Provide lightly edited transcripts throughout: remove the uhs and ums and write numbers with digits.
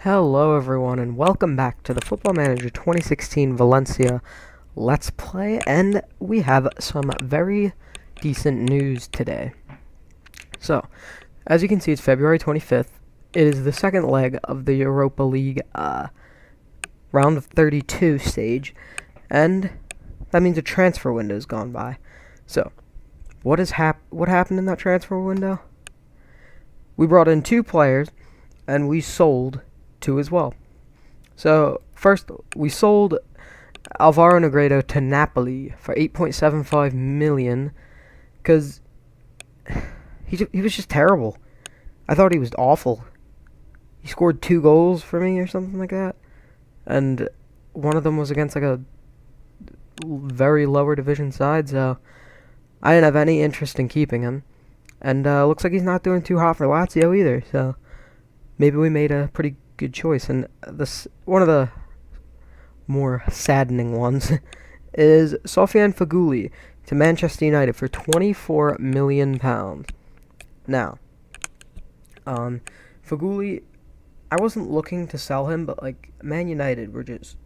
Hello everyone and welcome back to the Football Manager 2016 Valencia Let's Play, and we have some very decent news today. So, as you can see, it's February 25th. It is the second leg of the Europa League round of 32 stage, and that means a transfer window has gone by. So, what happened in that transfer window? We brought in 2 players and we sold 2 as well. So, first, we sold Alvaro Negredo to Napoli for 8.75 million because he was just terrible. I thought he was awful. He scored 2 goals for me or something like that, and one of them was against like a very lower division side, so I didn't have any interest in keeping him. And looks like he's not doing too hot for Lazio either, so maybe we made a pretty good choice. And this one of the more saddening ones is Sofiane Feghouli to Manchester United for £24 million. Now, Feghouli, I wasn't looking to sell him, but like Man United were just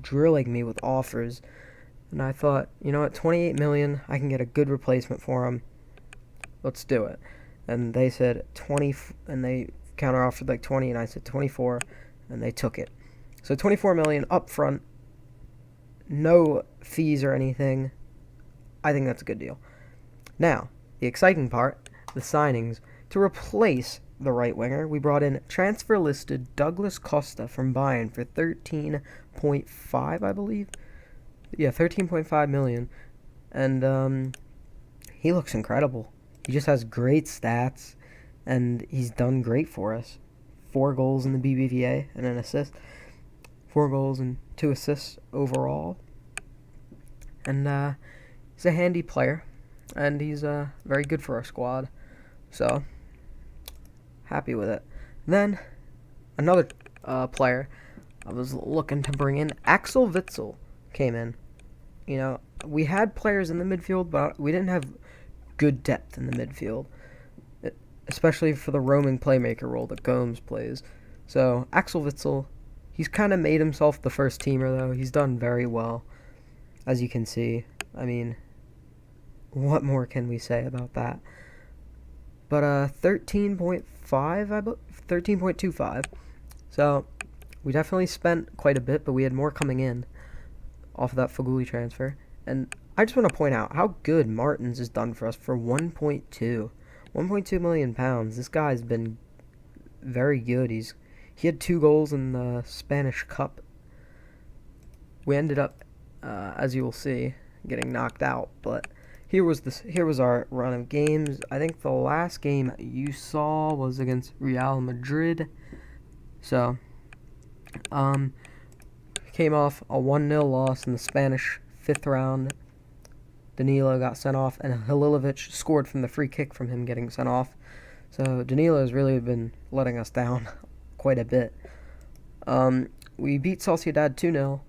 drilling me with offers, and I thought, you know what, 28 million, I can get a good replacement for him. Let's do it. And they said 20, and they counter offered like 20, and I said 24, and they took it. So 24 million up front, no fees or anything. I think that's a good deal. Now, the exciting part, the signings. To replace the right winger, we brought in transfer listed Douglas Costa from Bayern for 13.5, I believe. Yeah, 13.5 million. And he looks incredible. He just has great stats, and he's done great for us. 4 goals in the BBVA and an assist. 4 goals and 2 assists overall. And he's a handy player, and he's very good for our squad. So, happy with it. Then, another player I was looking to bring in, Axel Witsel, came in. You know, we had players in the midfield, but we didn't have good depth in the midfield, especially for the roaming playmaker role that Gomes plays. So, Axel Witsel, he's kind of made himself the first teamer, though. He's done very well, as you can see. I mean, what more can we say about that? But 13.25. So, we definitely spent quite a bit, but we had more coming in off of that Feghouli transfer. And I just want to point out how good Martins has done for us for 1.2 million pounds. This guy's been very good. He had 2 goals in the Spanish Cup. We ended up, as you will see, getting knocked out. But here was our run of games. I think the last game you saw was against Real Madrid. So, came off a 1-0 loss in the Spanish 5th round. Danilo got sent off, and Halilovic scored from the free kick from him getting sent off. So Danilo has really been letting us down quite a bit. We beat Sociedad 2-0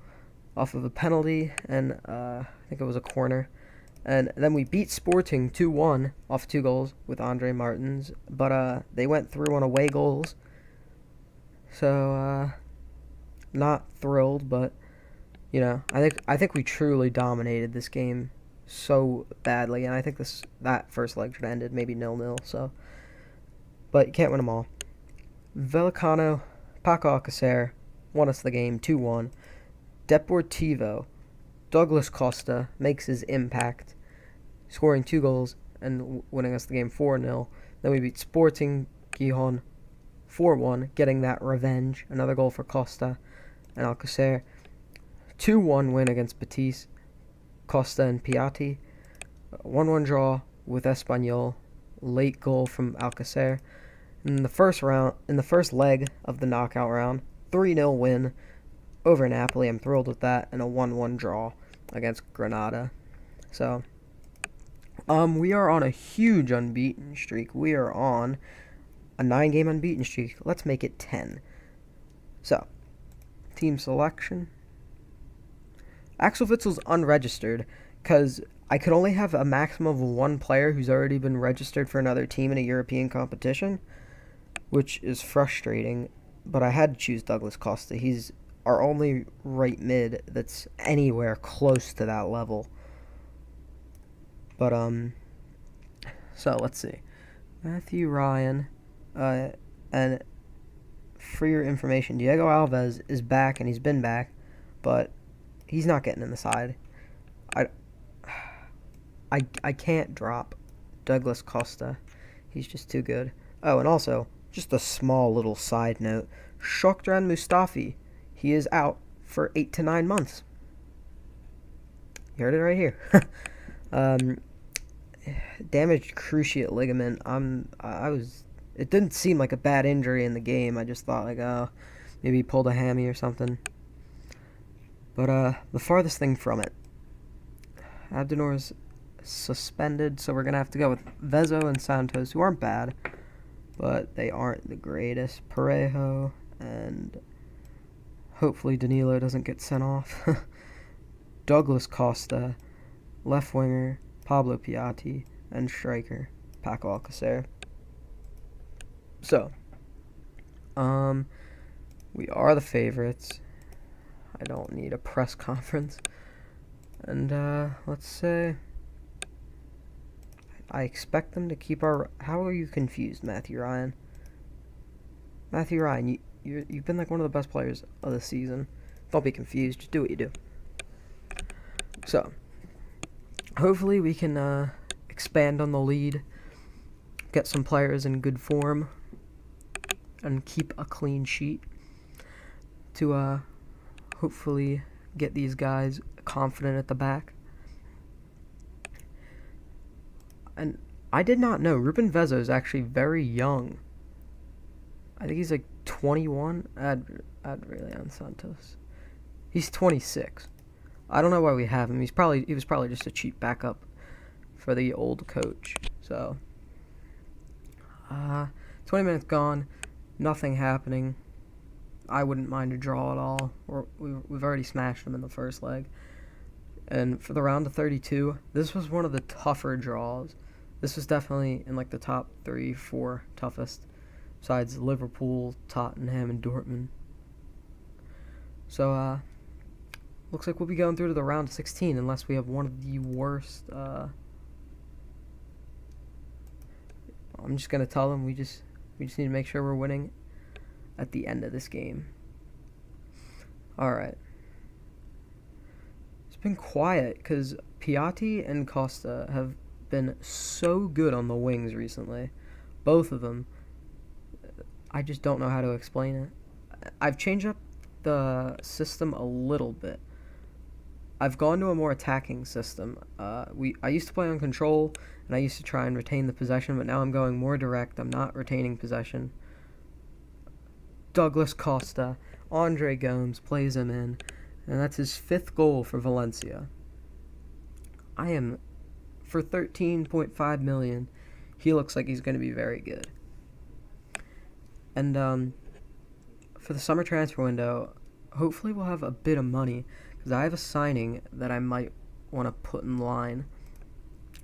off of a penalty, and I think it was a corner. And then we beat Sporting 2-1 off 2 goals with Andre Martins, but they went through on away goals. So not thrilled, but you know, I think we truly dominated this game so badly, and I think that first leg should have ended maybe 0-0. So, but you can't win them all. Vallecano, Paco Alcacer won us the game 2-1. Deportivo, Douglas Costa makes his impact, scoring 2 goals and winning us the game 4-0. Then we beat Sporting Gijon 4-1, getting that revenge. Another goal for Costa and Alcacer. 2-1 win against Betis, Costa and Piatti. 1-1 draw with Espanyol. Late goal from Alcacer. In the first leg of the knockout round, 3-0 win over Napoli. I'm thrilled with that, and a 1-1 draw against Granada. So, we are on a huge unbeaten streak. We are on a 9-game unbeaten streak. Let's make it 10. So, team selection. Axel Witsel's unregistered because I could only have a maximum of 1 player who's already been registered for another team in a European competition, which is frustrating. but I had to choose Douglas Costa. He's our only right mid that's anywhere close to that level. But so let's see, Matthew Ryan, and for your information, Diego Alves is back and he's been back, but he's not getting in the side. I I can't drop Douglas Costa. He's just too good. Oh, and also, just a small little side note, Shokran Mustafi, he is out for 8 to 9 months. You heard it right here. um, damaged cruciate ligament. It didn't seem like a bad injury in the game. I just thought like, oh, maybe he pulled a hammy or something. But the farthest thing from it, Abdenor's suspended, so we're gonna have to go with Vezo and Santos, who aren't bad, but they aren't the greatest. Parejo, and hopefully Danilo doesn't get sent off. Douglas Costa, left winger, Pablo Piatti, and striker, Paco Alcacer. So, we are the favorites. I don't need a press conference. And, let's say, I expect them to keep our... How are you confused, Matthew Ryan? Matthew Ryan, you've been like one of the best players of the season. Don't be confused. Just do what you do. So, hopefully we can expand on the lead, get some players in good form, and keep a clean sheet to hopefully get these guys confident at the back. And I did not know Ruben Vezo is actually very young. I think he's like 21. I'd really on Santos. He's 26. I don't know why we have him. He was probably just a cheap backup for the old coach. So 20 minutes gone, nothing happening. I wouldn't mind a draw at all. We've already smashed them in the first leg. And for the round of 32, this was one of the tougher draws. This was definitely in like the top 3, 4 toughest, besides Liverpool, Tottenham, and Dortmund. So, looks like we'll be going through to the round of 16 unless we have one of the worst. I'm just gonna tell them we just need to make sure we're winning at the end of this game. All right. It's been quiet because Piatti and Costa have been so good on the wings recently. Both of them. I just don't know how to explain it. I've changed up the system a little bit. I've gone to a more attacking system. I used to play on control, and I used to try and retain the possession, but now I'm going more direct. I'm not retaining possession. Douglas Costa, Andre Gomes plays him in, and that's his 5th goal for Valencia. I am, for 13.5 million, he looks like he's going to be very good. And for the summer transfer window, hopefully we'll have a bit of money, because I have a signing that I might want to put in line.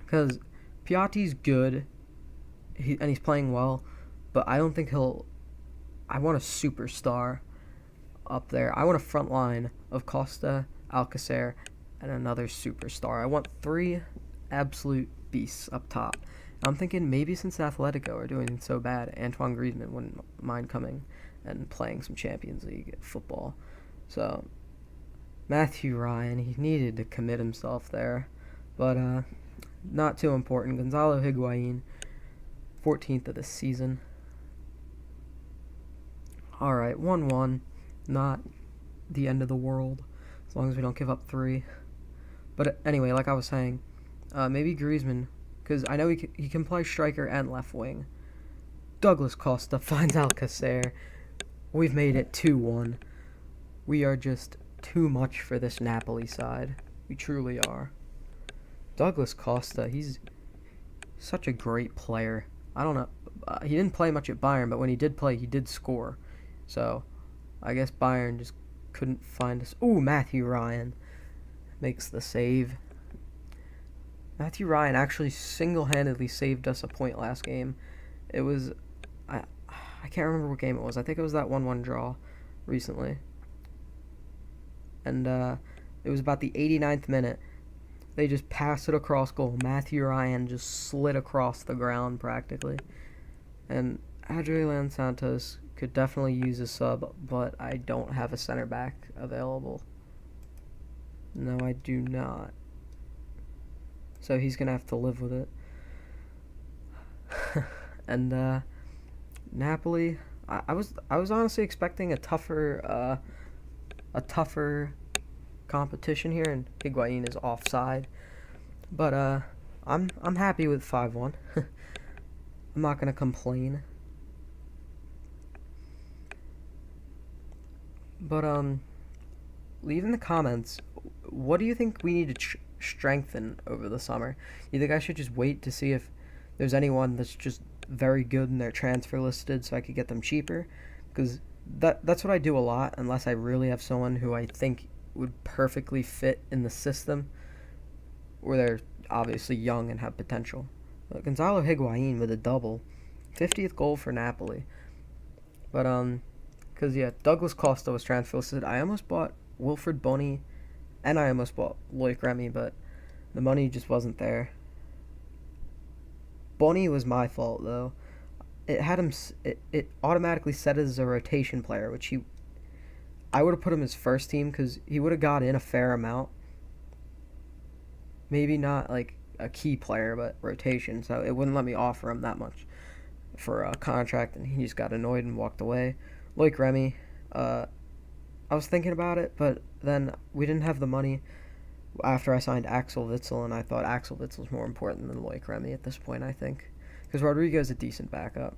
Because Piatti's good, and he's playing well, but I don't think he'll... I want a superstar up there. I want a front line of Costa, Alcacer, and another superstar. I want 3 absolute beasts up top. I'm thinking maybe since Atletico are doing so bad, Antoine Griezmann wouldn't mind coming and playing some Champions League football. So, Matthew Ryan, he needed to commit himself there. But, not too important. Gonzalo Higuain, 14th of the season. Alright, 1-1. Not the end of the world, as long as we don't give up 3. But anyway, like I was saying, maybe Griezmann, because I know he can play striker and left wing. Douglas Costa finds Alcacer. We've made it 2-1. We are just too much for this Napoli side. We truly are. Douglas Costa, he's such a great player. I don't know. He didn't play much at Bayern, but when he did play, he did score. So, I guess Bayern just couldn't find us. Ooh, Matthew Ryan makes the save. Matthew Ryan actually single-handedly saved us a point last game. It was... I can't remember what game it was. I think it was that 1-1 draw recently. And it was about the 89th minute. They just passed it across goal. Matthew Ryan just slid across the ground practically. And Adrian Santos could definitely use a sub, but I don't have a center back available. No, I do not. So he's gonna have to live with it. And Napoli, I was honestly expecting a tougher competition here, and Higuain is offside. But I'm happy with 5-1. I'm not gonna complain. But leave in the comments, what do you think we need to strengthen over the summer? You think I should just wait to see if there's anyone that's just very good and they're transfer listed so I could get them cheaper? Because that's what I do a lot, unless I really have someone who I think would perfectly fit in the system, or they're obviously young and have potential. But Gonzalo Higuain with a double, 50th goal for Napoli. But because yeah, Douglas Costa was transfer listed. I almost bought Wilfred Bonny, and I almost bought Loic Remy, but the money just wasn't there. Bonny was my fault though. It had him. It automatically set as a rotation player, which I would have put him as first team because he would have got in a fair amount. Maybe not like a key player, but rotation. So it wouldn't let me offer him that much for a contract, and he just got annoyed and walked away. Loic Remy, I was thinking about it, but then we didn't have the money after I signed Axel Witsel, and I thought Axel Witsel was more important than Loic Remy at this point, I think. Because Rodrigo's a decent backup.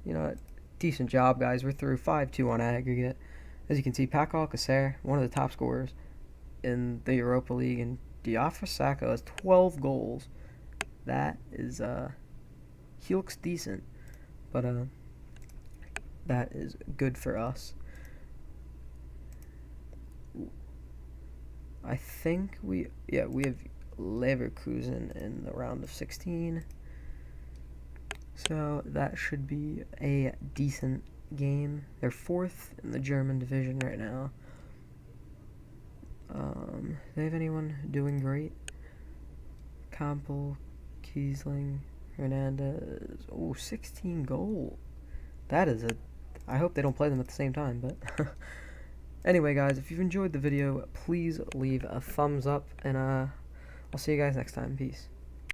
You know, decent job, guys. We're through 5-2 on aggregate. As you can see, Paco Alcacer, one of the top scorers in the Europa League, and Diafra Sakho has 12 goals. That is, he looks decent, but that is good for us. I think we have Leverkusen in the round of 16. So that should be a decent game. They're 4th in the German division right now. Do they have anyone doing great? Campbell, Kiesling, Hernandez. Oh, 16 goal. That is I hope they don't play them at the same time, but anyway, guys, if you've enjoyed the video, please leave a thumbs up, and I'll see you guys next time. Peace.